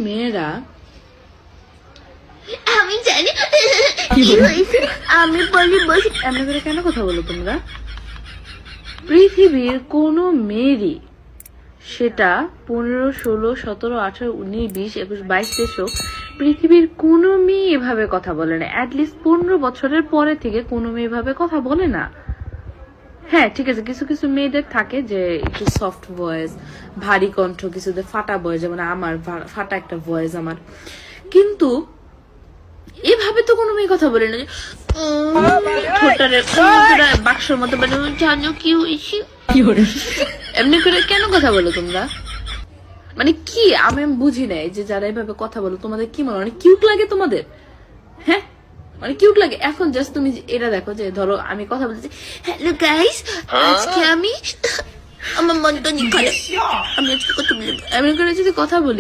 মেয়েরা, আমি জানি কি হয়েছে, আমি বলি বসে। এমনি করে কেন কথা বলো তোমরা? পৃথিবীর কোনো মেয়েরই, সেটা 15, 16, 17, 18, 19, 20, 21, 22, 23 হোক, পৃথিবীর কোনো মেয়ে এভাবে কথা বলে না। অ্যাটলিস্ট 15 বছরের পরে থেকে কোনো মেয়ে এভাবে কথা বলে না। হ্যাঁ ঠিক আছে, কিছু কিছু মেয়েদের থাকে যে একটু সফট ভয়েস, ভারী কণ্ঠ, কিছুদের ফাটা ভয়েস, যেমন আমার ফাটা একটা ভয়েস আমার। কিন্তু এভাবে তো কোনো মেয়ে কথা বলে না যে ঠোঁটারে বাক্সর মতো জানো কি হয়েছে, এমনি করে কেন কথা বলো তোমরা? মানে কি আমি বুঝি নাই যে যারা এভাবে কথা বলো তোমাদের কি মনে হয় কিউট লাগে তোমাদের? হ্যাঁ মানে কিউট লাগে। এখন জাস্ট তুমি এটা দেখো যে ধরো আমি কথা বলতেছি, হ্যালো গাইস, আজকে আমি আমার মনটা নিয়ে খারাপ, আমি আজকে কত এমনি করে যদি কথা বলি